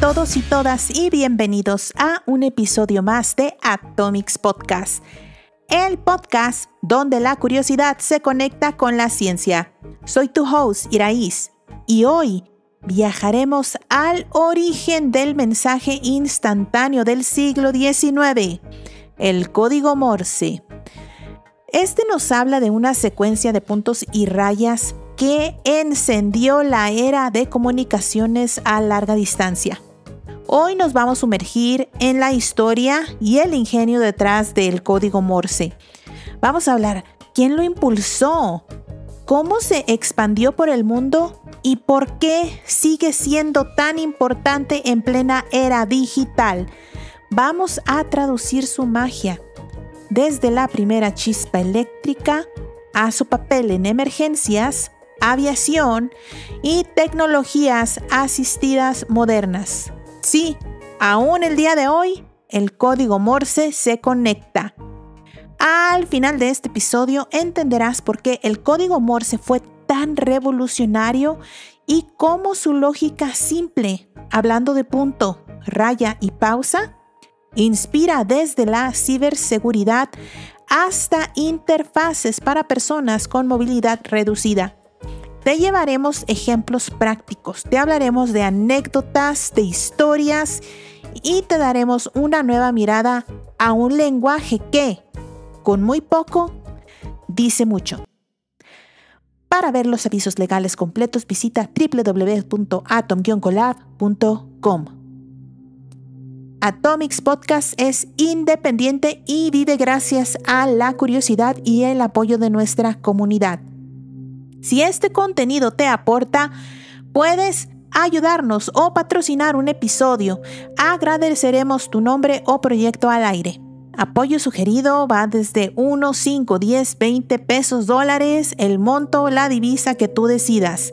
todos y todas y bienvenidos a un episodio más de Atomics Podcast, el podcast donde la curiosidad se conecta con la ciencia. Soy tu host, Iraís, y hoy viajaremos al origen del mensaje instantáneo del siglo XIX, el código Morse. Este nos habla de una secuencia de puntos y rayas que encendió la era de comunicaciones a larga distancia. Hoy nos vamos a sumergir en la historia y el ingenio detrás del código Morse. Vamos a hablar quién lo impulsó, cómo se expandió por el mundo y por qué sigue siendo tan importante en plena era digital. Vamos a traducir su magia desde la primera chispa eléctrica a su papel en emergencias, aviación y tecnologías asistidas modernas. Sí, aún el día de hoy, el código Morse se conecta. Al final de este episodio entenderás por qué el código Morse fue tan revolucionario y cómo su lógica simple, hablando de punto, raya y pausa, inspira desde la ciberseguridad hasta interfaces para personas con movilidad reducida. Te llevaremos ejemplos prácticos, te hablaremos de anécdotas, de historias y te daremos una nueva mirada a un lenguaje que, con muy poco, dice mucho. Para ver los avisos legales completos, visita www.atom-collab.com. Atomics Podcast es independiente y vive gracias a la curiosidad y el apoyo de nuestra comunidad. Si este contenido te aporta, puedes ayudarnos o patrocinar un episodio. Agradeceremos tu nombre o proyecto al aire. Apoyo sugerido va desde 1, 5, 10, 20 pesos, dólares, el monto, la divisa que tú decidas.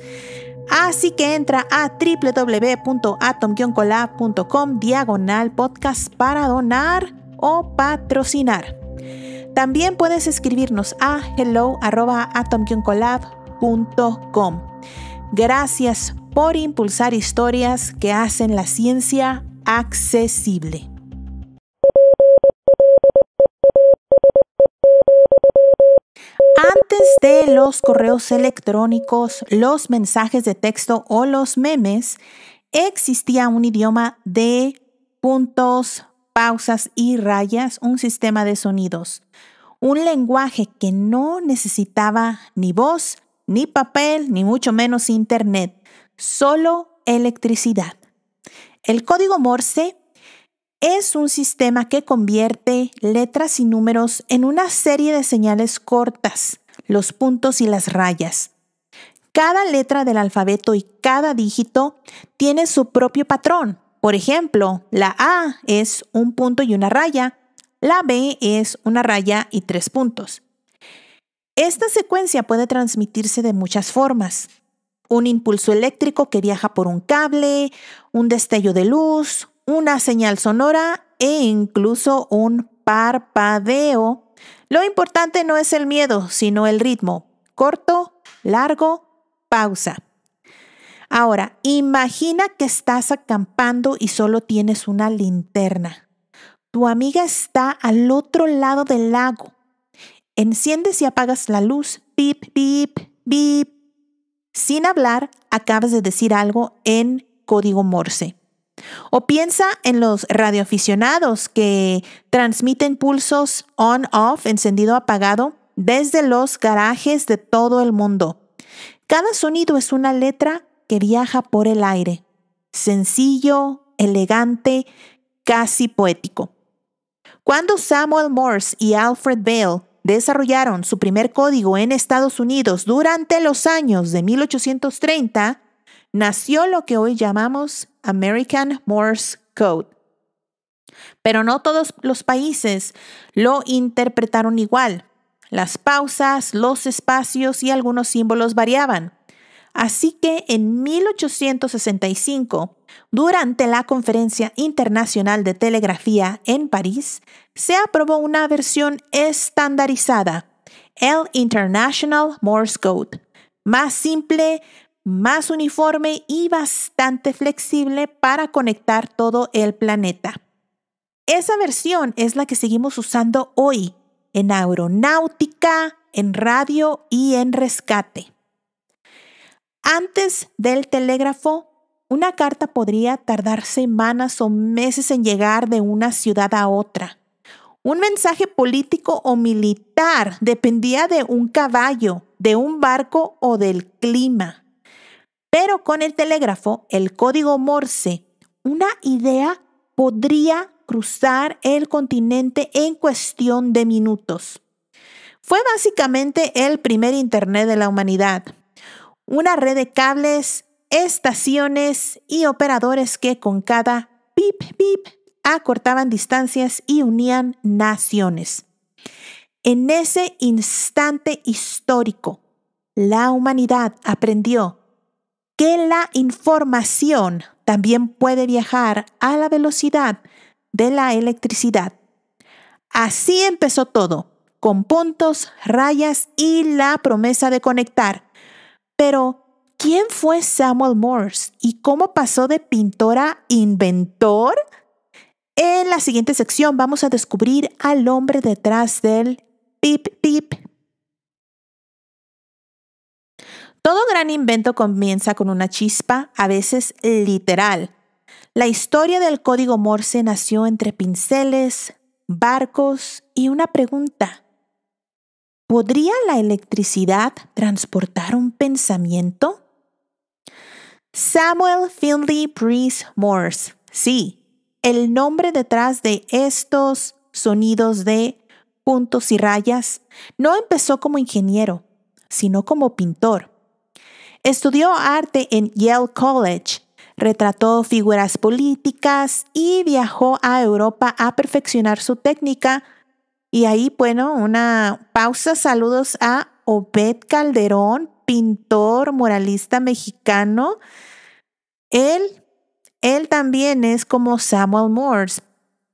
Así que entra a www.atom-collab.com/podcast para donar o patrocinar. También puedes escribirnos a hello@atom-collab.com. Gracias por impulsar historias que hacen la ciencia accesible. Antes de los correos electrónicos, los mensajes de texto o los memes, existía un idioma de puntos, pausas y rayas, un sistema de sonidos, un lenguaje que no necesitaba ni voz, ni papel, ni mucho menos internet, solo electricidad. El código Morse es un sistema que convierte letras y números en una serie de señales cortas, los puntos y las rayas. Cada letra del alfabeto y cada dígito tiene su propio patrón. Por ejemplo, la A es un punto y una raya, la B es una raya y 3 puntos. Esta secuencia puede transmitirse de muchas formas. Un impulso eléctrico que viaja por un cable, un destello de luz, una señal sonora e incluso un parpadeo. Lo importante no es el miedo, sino el ritmo. Corto, largo, pausa. Ahora, imagina que estás acampando y solo tienes una linterna. Tu amiga está al otro lado del lago. Enciendes y apagas la luz. Bip, bip, bip. Sin hablar, acabas de decir algo en código Morse. O piensa en los radioaficionados que transmiten pulsos on-off, encendido-apagado, desde los garajes de todo el mundo. Cada sonido es una letra que viaja por el aire. Sencillo, elegante, casi poético. Cuando Samuel Morse y Alfred Bell desarrollaron su primer código en Estados Unidos durante los años de 1830, nació lo que hoy llamamos American Morse Code. Pero no todos los países lo interpretaron igual. Las pausas, los espacios y algunos símbolos variaban. Así que en 1865, durante la Conferencia Internacional de Telegrafía en París, se aprobó una versión estandarizada, el International Morse Code, más simple, más uniforme y bastante flexible para conectar todo el planeta. Esa versión es la que seguimos usando hoy en aeronáutica, en radio y en rescate. Antes del telégrafo, una carta podría tardar semanas o meses en llegar de una ciudad a otra. Un mensaje político o militar dependía de un caballo, de un barco o del clima. Pero con el telégrafo, el código Morse, una idea podría cruzar el continente en cuestión de minutos. Fue básicamente el primer Internet de la humanidad. Una red de cables, estaciones y operadores que con cada pip, pip, acortaban distancias y unían naciones. En ese instante histórico, la humanidad aprendió que la información también puede viajar a la velocidad de la electricidad. Así empezó todo, con puntos, rayas y la promesa de conectar. Pero, ¿quién fue Samuel Morse y cómo pasó de pintor a inventor? En la siguiente sección vamos a descubrir al hombre detrás del pip pip. Todo gran invento comienza con una chispa, a veces literal. La historia del código Morse nació entre pinceles, barcos y una pregunta. ¿Podría la electricidad transportar un pensamiento? Samuel Finley Breese Morse. Sí, el nombre detrás de estos sonidos de puntos y rayas no empezó como ingeniero, sino como pintor. Estudió arte en Yale College, retrató figuras políticas y viajó a Europa a perfeccionar su técnica. Y ahí, bueno, una pausa. Saludos a Obed Calderón, pintor, muralista mexicano. Él también es como Samuel Morse.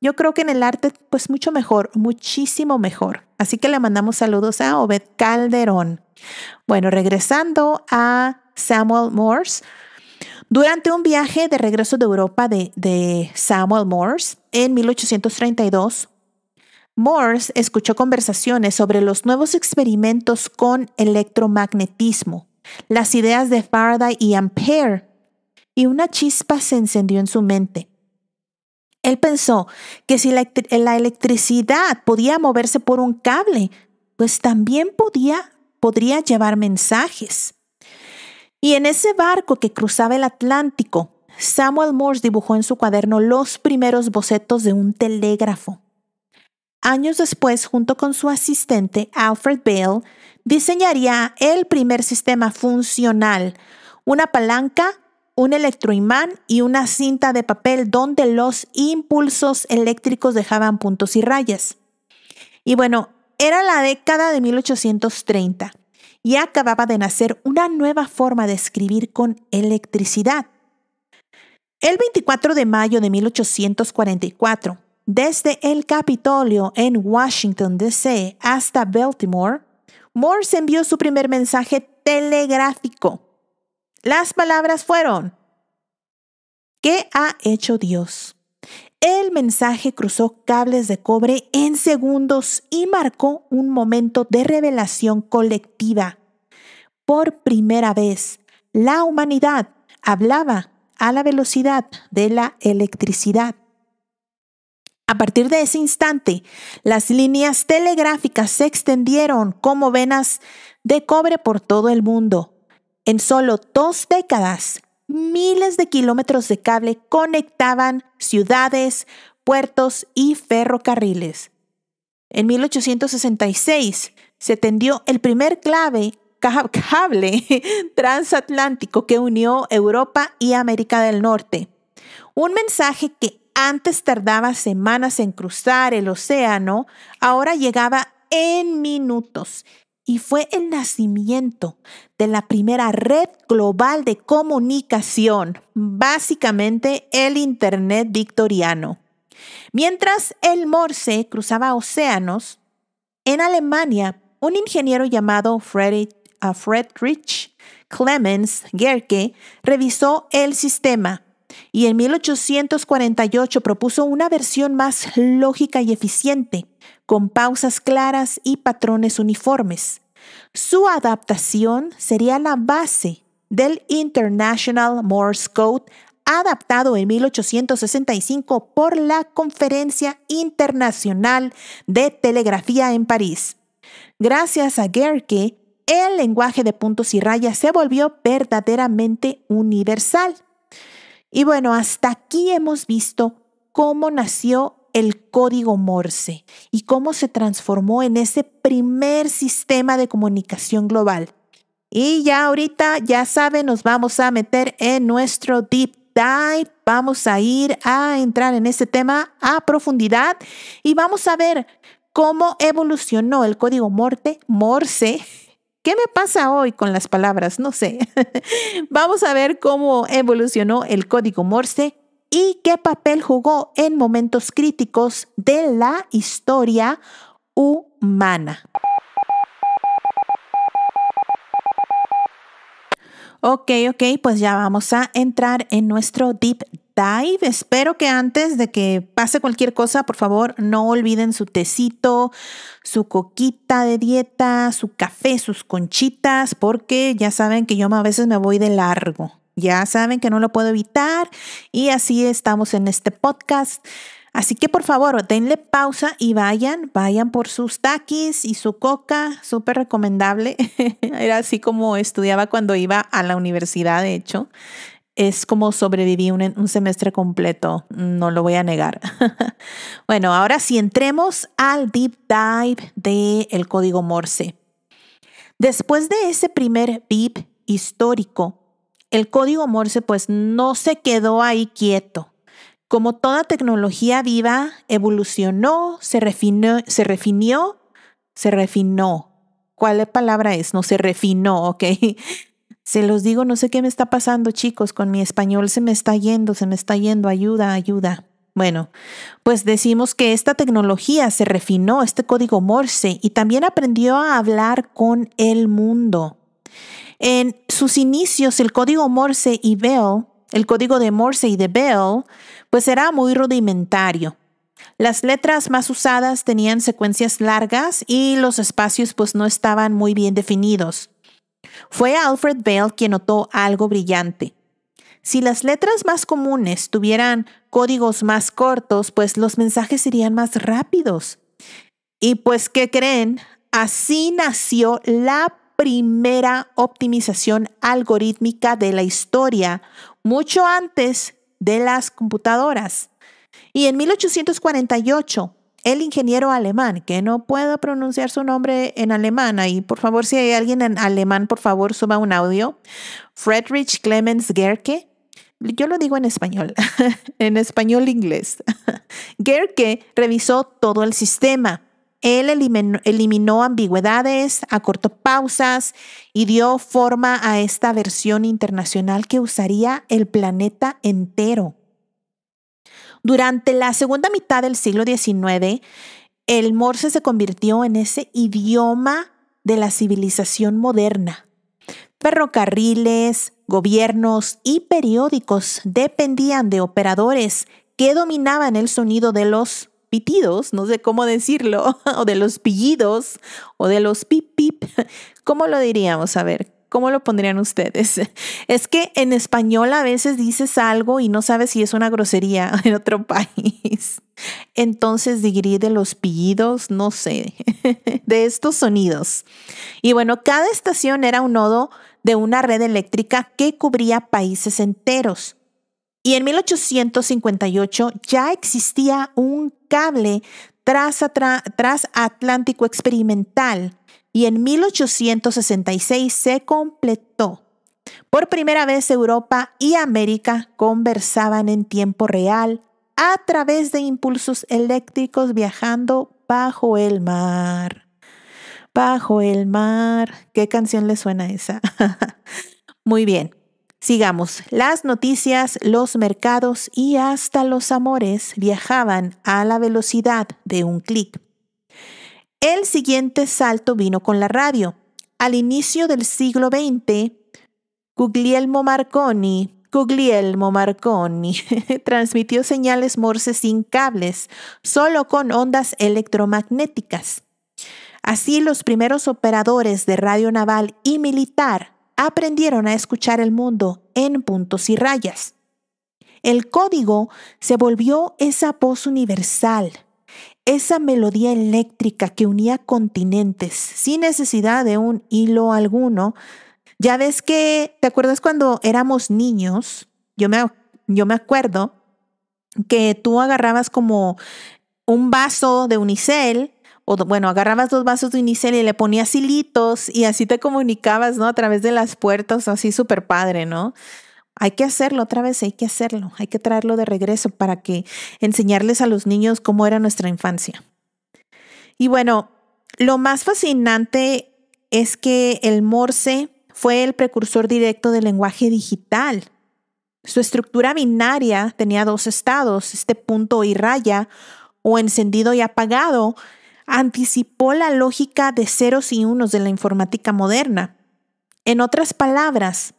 Yo creo que en el arte, pues mucho mejor, muchísimo mejor. Así que le mandamos saludos a Obed Calderón. Bueno, regresando a Samuel Morse. Durante un viaje de regreso de Europa de Samuel Morse en 1832, Morse escuchó conversaciones sobre los nuevos experimentos con electromagnetismo, las ideas de Faraday y Ampere, y una chispa se encendió en su mente. Él pensó que si la electricidad podía moverse por un cable, pues también podría llevar mensajes. Y en ese barco que cruzaba el Atlántico, Samuel Morse dibujó en su cuaderno los primeros bocetos de un telégrafo. Años después, junto con su asistente Alfred Bell, diseñaría el primer sistema funcional, una palanca, un electroimán y una cinta de papel donde los impulsos eléctricos dejaban puntos y rayas. Y bueno, era la década de 1830 y acababa de nacer una nueva forma de escribir con electricidad. El 24 de mayo de 1844, desde el Capitolio en Washington, D.C. hasta Baltimore, Morse envió su primer mensaje telegráfico. Las palabras fueron: ¿qué ha hecho Dios? El mensaje cruzó cables de cobre en segundos y marcó un momento de revelación colectiva. Por primera vez, la humanidad hablaba a la velocidad de la electricidad. A partir de ese instante, las líneas telegráficas se extendieron como venas de cobre por todo el mundo. En solo 2 décadas, miles de kilómetros de cable conectaban ciudades, puertos y ferrocarriles. En 1866 se tendió el primer cable transatlántico que unió Europa y América del Norte. Un mensaje que antes tardaba semanas en cruzar el océano, ahora llegaba en minutos. Y fue el nacimiento de la primera red global de comunicación, básicamente el Internet victoriano. Mientras el Morse cruzaba océanos, en Alemania, un ingeniero llamado Friedrich Friedrich Clemens Gerke revisó el sistema y en 1848 propuso una versión más lógica y eficiente, con pausas claras y patrones uniformes. Su adaptación sería la base del International Morse Code, adaptado en 1865 por la Conferencia Internacional de Telegrafía en París. Gracias a Gerke, el lenguaje de puntos y rayas se volvió verdaderamente universal. Y bueno, hasta aquí hemos visto cómo nació el código Morse y cómo se transformó en ese primer sistema de comunicación global. Y ya ahorita, ya saben, nos vamos a meter en nuestro deep dive. Vamos a entrar en este tema a profundidad y vamos a ver cómo evolucionó el código Morse. ¿Qué me pasa hoy con las palabras? No sé. Vamos a ver cómo evolucionó el código Morse y qué papel jugó en momentos críticos de la historia humana. Ok, pues ya vamos a entrar en nuestro deep dive. Espero que antes de que pase cualquier cosa, por favor, no olviden su tecito, su coquita de dieta, su café, sus conchitas, porque ya saben que yo a veces me voy de largo. Ya saben que no lo puedo evitar y así estamos en este podcast. Así que por favor, denle pausa y vayan por sus Takis y su coca, súper recomendable. Era así como estudiaba cuando iba a la universidad, de hecho. Es como sobreviví un semestre completo, no lo voy a negar. Bueno, ahora sí entremos al deep dive del código Morse. Después de ese primer beep histórico, el código Morse pues no se quedó ahí quieto. Como toda tecnología viva, evolucionó, se refinó. ¿Cuál palabra es? No, se refinó, ¿ok? Se los digo, no sé qué me está pasando, chicos, con mi español se me está yendo, ayuda. Bueno, pues decimos que esta tecnología se refinó, este código Morse, y también aprendió a hablar con el mundo. En sus inicios, el código Morse y Bell, el código de Morse y de Bell, pues era muy rudimentario. Las letras más usadas tenían secuencias largas y los espacios pues no estaban muy bien definidos. Fue Alfred Bell quien notó algo brillante. Si las letras más comunes tuvieran códigos más cortos, pues los mensajes serían más rápidos. Y pues, ¿qué creen? Así nació la primera optimización algorítmica de la historia, mucho antes de las computadoras. Y en 1848, el ingeniero alemán, que no puedo pronunciar su nombre en alemán, y por favor, si hay alguien en alemán, por favor, suba un audio, Friedrich Clemens Gerke, yo lo digo en español, en español inglés. Gerke revisó todo el sistema. Él eliminó ambigüedades, acortó pausas y dio forma a esta versión internacional que usaría el planeta entero. Durante la segunda mitad del siglo XIX, el Morse se convirtió en ese idioma de la civilización moderna. Ferrocarriles, gobiernos y periódicos dependían de operadores que dominaban el sonido de los pitidos, no sé cómo decirlo, o de los pillidos, o de los pip pip. ¿Cómo lo diríamos? A ver, ¿cómo lo pondrían ustedes? Es que en español a veces dices algo y no sabes si es una grosería en otro país. Entonces diría de los pillidos, no sé, de estos sonidos. Y bueno, cada estación era un nodo de una red eléctrica que cubría países enteros. Y en 1858 ya existía un cable transatlántico experimental y en 1866 se completó. Por primera vez Europa y América conversaban en tiempo real a través de impulsos eléctricos viajando bajo el mar. Bajo el mar. ¿Qué canción le suena esa? Muy bien. Sigamos. Las noticias, los mercados y hasta los amores viajaban a la velocidad de un clic. El siguiente salto vino con la radio. al inicio del siglo XX, Guglielmo Marconi transmitió señales Morse sin cables, solo con ondas electromagnéticas. Así, los primeros operadores de radio naval y militar aprendieron a escuchar el mundo en puntos y rayas. El código se volvió esa voz universal, esa melodía eléctrica que unía continentes sin necesidad de un hilo alguno. Ya ves que, ¿te acuerdas cuando éramos niños? Yo me acuerdo que tú agarrabas como un vaso de unicel, agarrabas 2 vasos de unicel y le ponías hilitos y así te comunicabas, ¿no? A través de las puertas, así súper padre, ¿no? Hay que hacerlo otra vez, hay que traerlo de regreso para que enseñarles a los niños cómo era nuestra infancia. Y bueno, lo más fascinante es que el Morse fue el precursor directo del lenguaje digital. Su estructura binaria tenía 2 estados, punto y raya, o encendido y apagado, anticipó la lógica de ceros y unos de la informática moderna. En otras palabras,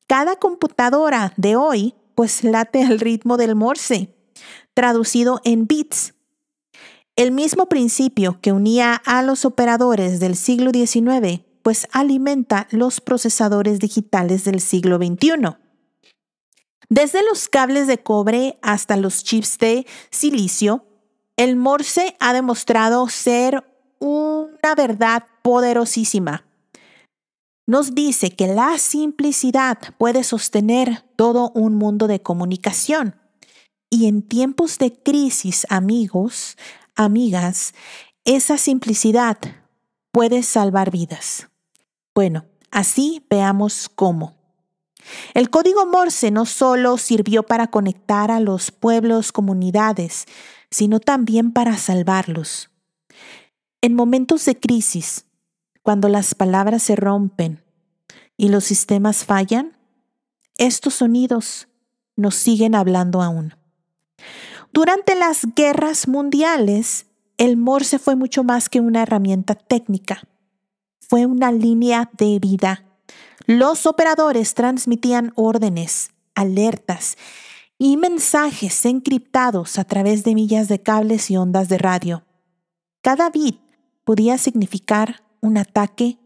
cada computadora de hoy pues late al ritmo del Morse, traducido en bits. El mismo principio que unía a los operadores del siglo XIX pues alimenta los procesadores digitales del siglo XXI. Desde los cables de cobre hasta los chips de silicio, el Morse ha demostrado ser una verdad poderosísima. Nos dice que la simplicidad puede sostener todo un mundo de comunicación. Y en tiempos de crisis, amigos, amigas, esa simplicidad puede salvar vidas. Bueno, así veamos cómo. El código Morse no solo sirvió para conectar a los pueblos, comunidades, sino también para salvarlos. En momentos de crisis, cuando las palabras se rompen y los sistemas fallan, estos sonidos nos siguen hablando aún. Durante las guerras mundiales, el Morse fue mucho más que una herramienta técnica. Fue una línea de vida. Los operadores transmitían órdenes, alertas y mensajes encriptados a través de millas de cables y ondas de radio. Cada bit podía significar un ataque,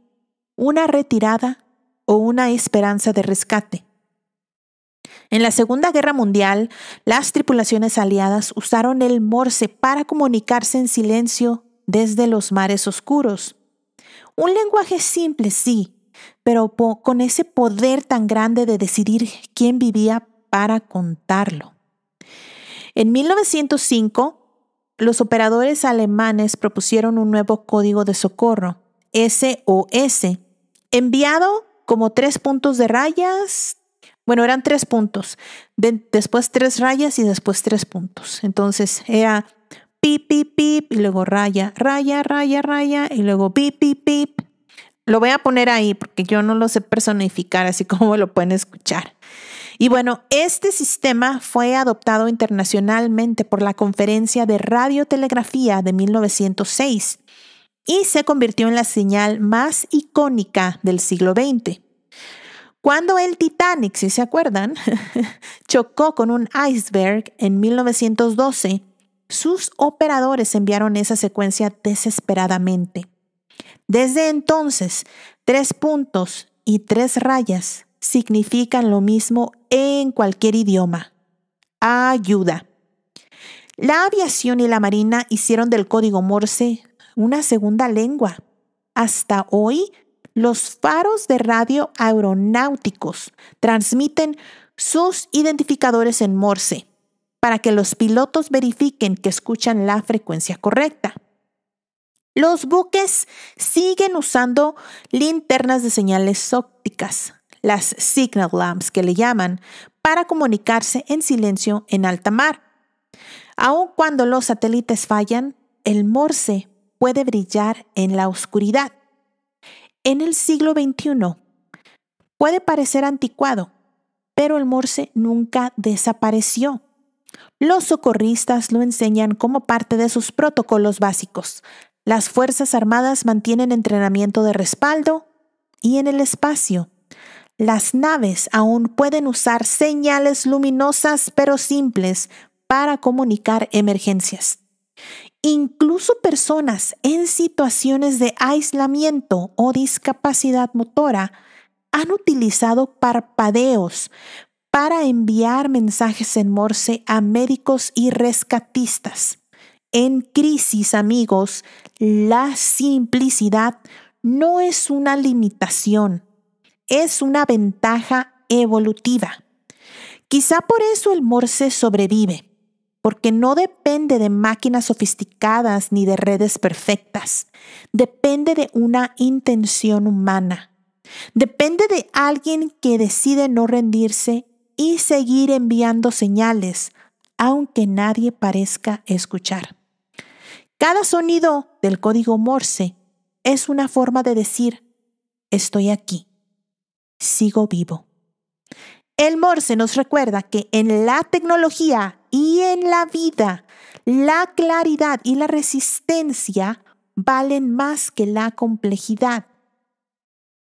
una retirada o una esperanza de rescate. En la Segunda Guerra Mundial, las tripulaciones aliadas usaron el Morse para comunicarse en silencio desde los mares oscuros. Un lenguaje simple, sí, pero con ese poder tan grande de decidir quién vivía para contarlo. En 1905, los operadores alemanes propusieron un nuevo código de socorro, SOS, enviado como 3 puntos de rayas. Eran 3 puntos, después 3 rayas y después 3 puntos. Entonces era pip, pip, pip, y luego raya, raya, raya, raya, y luego pip, pip, pip. Lo voy a poner ahí porque yo no lo sé personificar, así como lo pueden escuchar. Y bueno, este sistema fue adoptado internacionalmente por la Conferencia de Radiotelegrafía de 1906 y se convirtió en la señal más icónica del siglo XX. Cuando el Titanic, si se acuerdan, chocó con un iceberg en 1912, sus operadores enviaron esa secuencia desesperadamente. Desde entonces, 3 puntos y 3 rayas significan lo mismo en cualquier idioma. Ayuda. La aviación y la marina hicieron del código Morse una segunda lengua. Hasta hoy, los faros de radio aeronáuticos transmiten sus identificadores en Morse para que los pilotos verifiquen que escuchan la frecuencia correcta. Los buques siguen usando linternas de señales ópticas, las signal lamps que le llaman, para comunicarse en silencio en alta mar. Aun cuando los satélites fallan, el Morse puede brillar en la oscuridad. En el siglo XXI puede parecer anticuado, pero el Morse nunca desapareció. Los socorristas lo enseñan como parte de sus protocolos básicos. Las Fuerzas Armadas mantienen entrenamiento de respaldo y en el espacio. Las naves aún pueden usar señales luminosas pero simples para comunicar emergencias. Incluso personas en situaciones de aislamiento o discapacidad motora han utilizado parpadeos para enviar mensajes en Morse a médicos y rescatistas. En crisis, amigos, la simplicidad no es una limitación, es una ventaja evolutiva. Quizá por eso el Morse sobrevive, porque no depende de máquinas sofisticadas ni de redes perfectas. Depende de una intención humana. Depende de alguien que decide no rendirse y seguir enviando señales, aunque nadie parezca escuchar. Cada sonido del código Morse es una forma de decir, estoy aquí, sigo vivo. El Morse nos recuerda que en la tecnología y en la vida, la claridad y la resistencia valen más que la complejidad.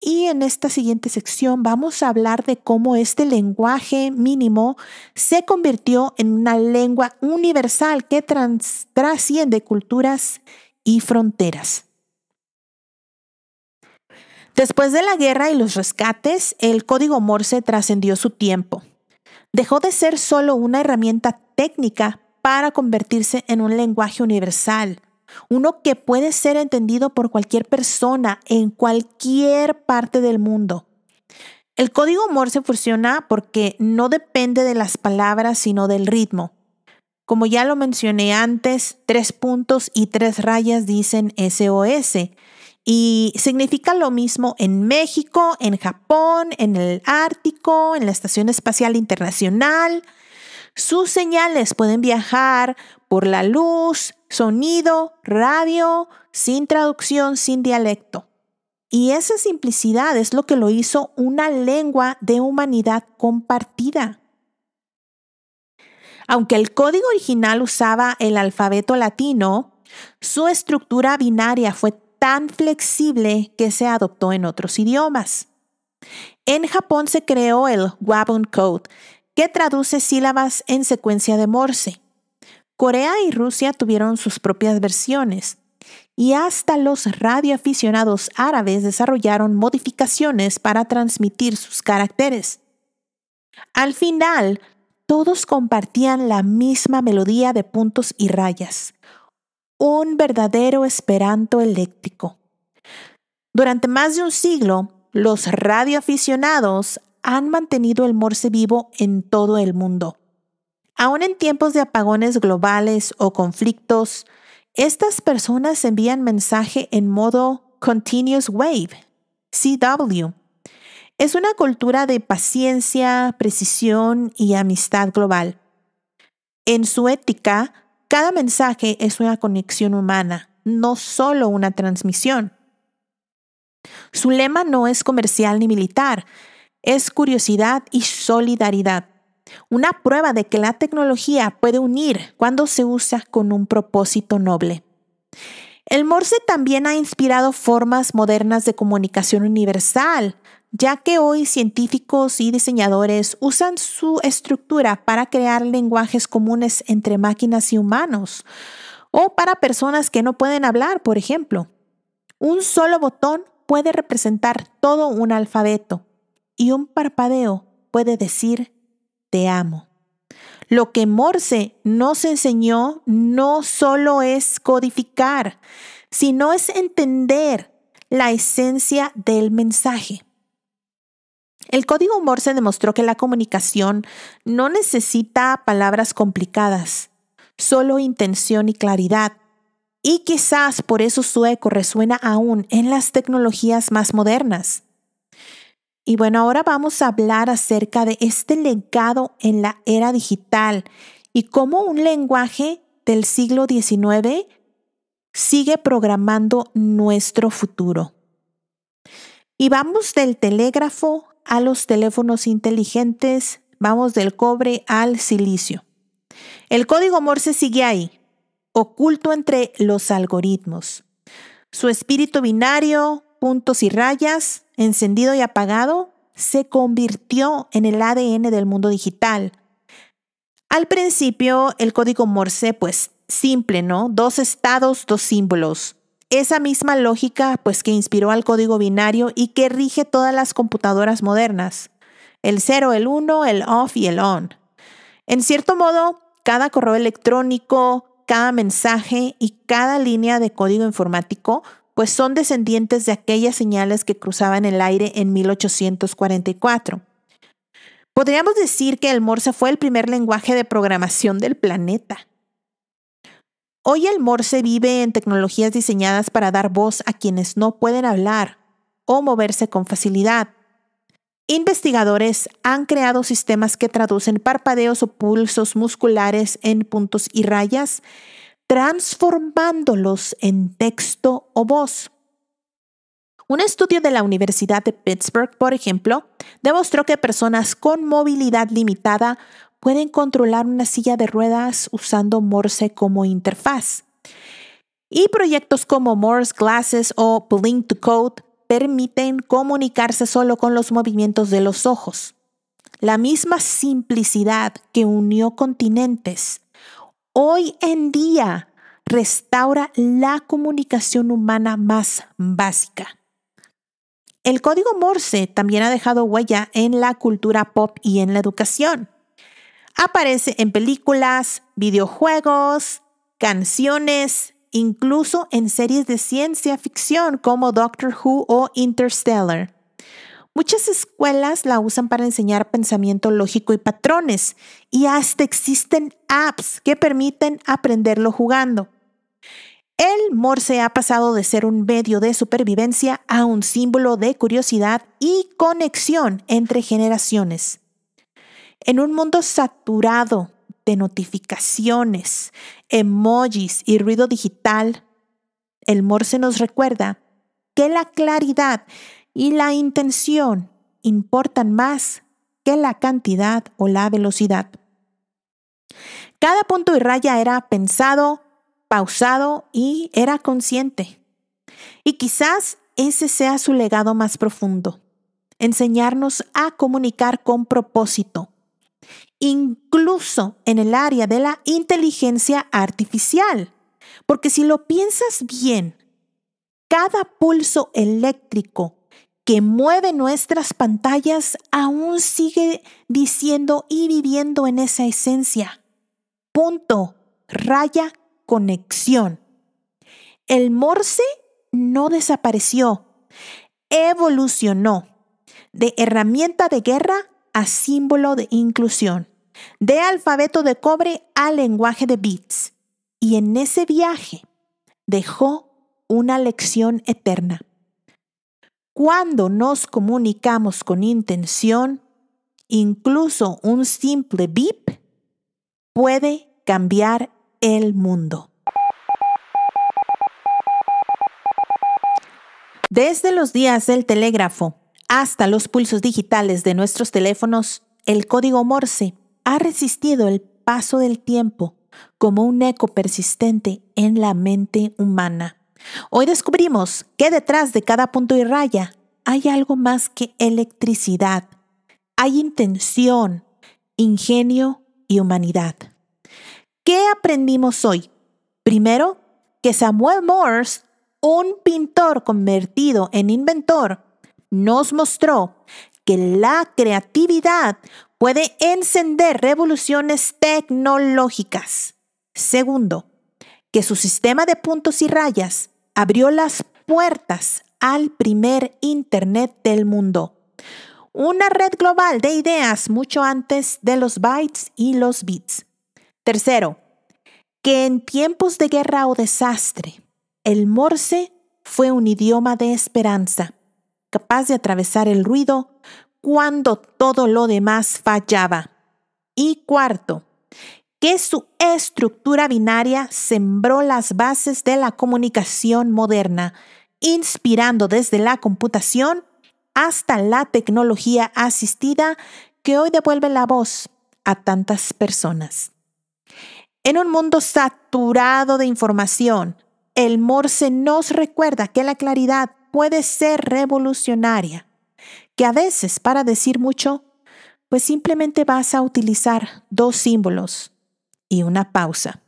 Y en esta siguiente sección vamos a hablar de cómo este lenguaje mínimo se convirtió en una lengua universal que trasciende culturas y fronteras. Después de la guerra y los rescates, el código Morse trascendió su tiempo. Dejó de ser solo una herramienta técnica para convertirse en un lenguaje universal, uno que puede ser entendido por cualquier persona en cualquier parte del mundo. El código Morse funciona porque no depende de las palabras, sino del ritmo. Como ya lo mencioné antes, 3 puntos y 3 rayas dicen SOS. Y significa lo mismo en México, en Japón, en el Ártico, en la Estación Espacial Internacional. Sus señales pueden viajar por la luz, sonido, radio, sin traducción, sin dialecto. Y esa simplicidad es lo que lo hizo una lengua de humanidad compartida. Aunque el código original usaba el alfabeto latino, su estructura binaria fue tan flexible que se adoptó en otros idiomas. En Japón se creó el Wabun Code, que traduce sílabas en secuencia de Morse. Corea y Rusia tuvieron sus propias versiones, y hasta los radioaficionados árabes desarrollaron modificaciones para transmitir sus caracteres. Al final, todos compartían la misma melodía de puntos y rayas, un verdadero esperanto eléctrico. Durante más de un siglo, los radioaficionados han mantenido el Morse vivo en todo el mundo. Aún en tiempos de apagones globales o conflictos, estas personas envían mensaje en modo Continuous Wave, CW. Es una cultura de paciencia, precisión y amistad global. En su ética, cada mensaje es una conexión humana, no solo una transmisión. Su lema no es comercial ni militar, es curiosidad y solidaridad. Una prueba de que la tecnología puede unir cuando se usa con un propósito noble. El Morse también ha inspirado formas modernas de comunicación universal, ya que hoy científicos y diseñadores usan su estructura para crear lenguajes comunes entre máquinas y humanos, o para personas que no pueden hablar, por ejemplo. Un solo botón puede representar todo un alfabeto, y un parpadeo puede decir te amo. Lo que Morse nos enseñó no solo es codificar, sino es entender la esencia del mensaje. El código Morse demostró que la comunicación no necesita palabras complicadas, solo intención y claridad. Y quizás por eso su eco resuena aún en las tecnologías más modernas. Y bueno, ahora vamos a hablar acerca de este legado en la era digital y cómo un lenguaje del siglo XIX sigue programando nuestro futuro. Y vamos del telégrafo a los teléfonos inteligentes, vamos del cobre al silicio. El código Morse sigue ahí, oculto entre los algoritmos. Su espíritu binario, puntos y rayas, encendido y apagado, se convirtió en el ADN del mundo digital. Al principio, el código Morse, pues simple, ¿no? 2 estados, 2 símbolos. Esa misma lógica, pues que inspiró al código binario y que rige todas las computadoras modernas. El 0, el 1, el off y el on. En cierto modo, cada correo electrónico, cada mensaje y cada línea de código informático pues son descendientes de aquellas señales que cruzaban el aire en 1844. Podríamos decir que el Morse fue el primer lenguaje de programación del planeta. Hoy el Morse vive en tecnologías diseñadas para dar voz a quienes no pueden hablar o moverse con facilidad. Investigadores han creado sistemas que traducen parpadeos o pulsos musculares en puntos y rayas, transformándolos en texto o voz. Un estudio de la Universidad de Pittsburgh, por ejemplo, demostró que personas con movilidad limitada pueden controlar una silla de ruedas usando Morse como interfaz. Y proyectos como Morse Glasses o Blink to Code permiten comunicarse solo con los movimientos de los ojos. La misma simplicidad que unió continentes hoy en día restaura la comunicación humana más básica. El código Morse también ha dejado huella en la cultura pop y en la educación. Aparece en películas, videojuegos, canciones, incluso en series de ciencia ficción como Doctor Who o Interstellar. Muchas escuelas la usan para enseñar pensamiento lógico y patrones, y hasta existen apps que permiten aprenderlo jugando. El Morse ha pasado de ser un medio de supervivencia a un símbolo de curiosidad y conexión entre generaciones. En un mundo saturado de notificaciones, emojis y ruido digital, el Morse nos recuerda que la claridad y la intención importan más que la cantidad o la velocidad. Cada punto y raya era pensado, pausado y era consciente. Y quizás ese sea su legado más profundo, enseñarnos a comunicar con propósito, incluso en el área de la inteligencia artificial. Porque si lo piensas bien, cada pulso eléctrico que mueve nuestras pantallas aún sigue diciendo y viviendo en esa esencia. Punto, raya, conexión. El Morse no desapareció, evolucionó de herramienta de guerra a símbolo de inclusión, de alfabeto de cobre a lenguaje de bits. Y en ese viaje dejó una lección eterna. Cuando nos comunicamos con intención, incluso un simple beep puede cambiar el mundo. Desde los días del telégrafo hasta los pulsos digitales de nuestros teléfonos, el código Morse ha resistido el paso del tiempo como un eco persistente en la mente humana. Hoy descubrimos que detrás de cada punto y raya hay algo más que electricidad. Hay intención, ingenio y humanidad. ¿Qué aprendimos hoy? Primero, que Samuel Morse, un pintor convertido en inventor, nos mostró que la creatividad puede encender revoluciones tecnológicas. Segundo, que su sistema de puntos y rayas abrió las puertas al primer Internet del mundo. Una red global de ideas mucho antes de los bytes y los bits. Tercero, que en tiempos de guerra o desastre, el Morse fue un idioma de esperanza, capaz de atravesar el ruido cuando todo lo demás fallaba. Y cuarto, que su estructura binaria sembró las bases de la comunicación moderna, inspirando desde la computación hasta la tecnología asistida que hoy devuelve la voz a tantas personas. En un mundo saturado de información, el Morse nos recuerda que la claridad, puede ser revolucionaria, que a veces para decir mucho, pues simplemente vas a utilizar 2 símbolos y una pausa.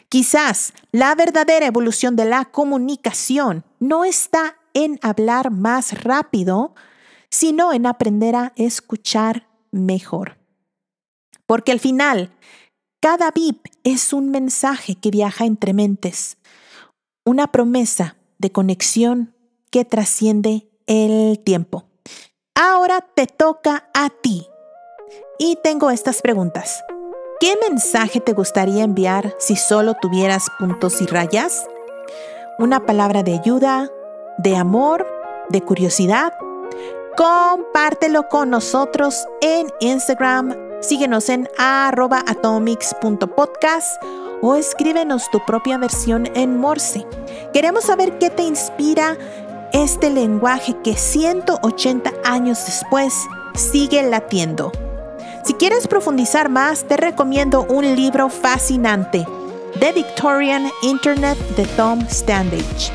Quizás la verdadera evolución de la comunicación no está en hablar más rápido, sino en aprender a escuchar mejor. Porque al final, cada bip es un mensaje que viaja entre mentes, una promesa de conexión que trasciende el tiempo. Ahora te toca a ti. Y tengo estas preguntas. ¿Qué mensaje te gustaría enviar si solo tuvieras puntos y rayas? ¿Una palabra de ayuda, de amor, de curiosidad? Compártelo con nosotros en Instagram. Síguenos en @atomics.podcast o escríbenos tu propia versión en Morse. Queremos saber qué te inspira este lenguaje que 180 años después sigue latiendo. Si quieres profundizar más, te recomiendo un libro fascinante, The Victorian Internet de Tom Standage.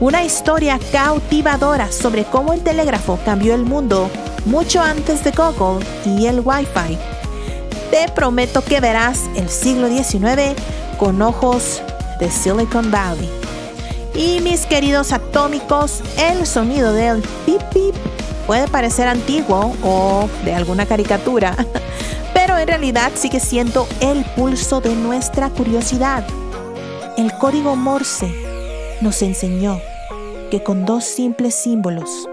Una historia cautivadora sobre cómo el telégrafo cambió el mundo mucho antes de Google y el Wi-Fi. Te prometo que verás el siglo XIX con ojos de Silicon Valley. Y mis queridos atómicos, el sonido del pip pip puede parecer antiguo o de alguna caricatura, pero en realidad sigue siendo el pulso de nuestra curiosidad. El código Morse nos enseñó que con 2 simples símbolos,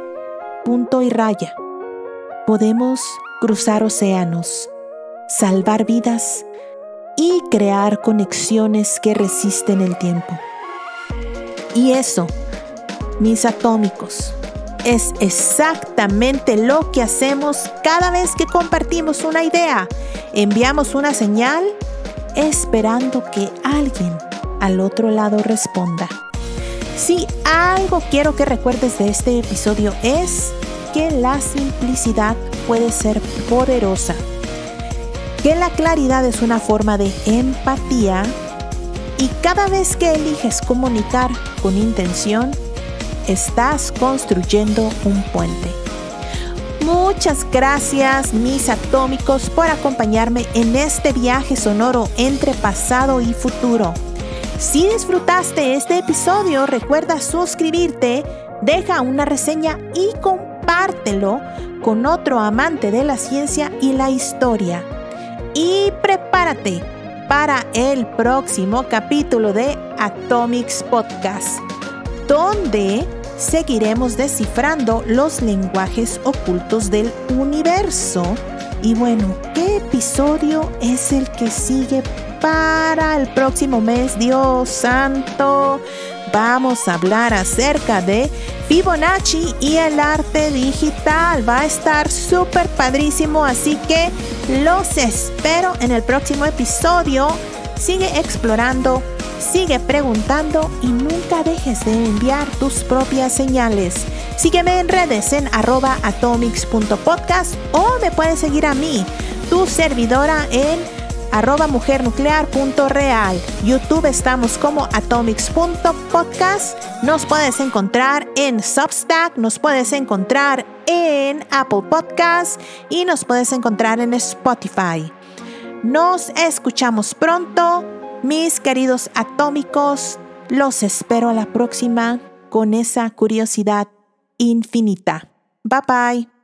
punto y raya, podemos cruzar océanos, salvar vidas y crear conexiones que resisten el tiempo. Y eso, mis atómicos, es exactamente lo que hacemos cada vez que compartimos una idea. Enviamos una señal esperando que alguien al otro lado responda. Si algo quiero que recuerdes de este episodio es que la simplicidad puede ser poderosa, que la claridad es una forma de empatía y cada vez que eliges comunicar con intención, estás construyendo un puente. Muchas gracias, mis atómicos, por acompañarme en este viaje sonoro entre pasado y futuro. Si disfrutaste este episodio, recuerda suscribirte, deja una reseña y compártelo con otro amante de la ciencia y la historia. Y prepárate para el próximo capítulo de Atomics Podcast, donde seguiremos descifrando los lenguajes ocultos del universo. Y bueno, ¿qué episodio es el que sigue para el próximo mes? Dios santo, vamos a hablar acerca de Fibonacci y el arte digital. Va a estar súper padrísimo, así que los espero en el próximo episodio. Sigue explorando, sigue preguntando y nunca dejes de enviar tus propias señales. Sígueme en redes en @atomics.podcast o me puedes seguir a mí, tu servidora, en @mujernuclear.real. YouTube estamos como atomics.podcast. Nos puedes encontrar en Substack, nos puedes encontrar en Apple Podcast y nos puedes encontrar en Spotify. Nos escuchamos pronto, mis queridos atómicos. Los espero a la próxima con esa curiosidad infinita. Bye bye.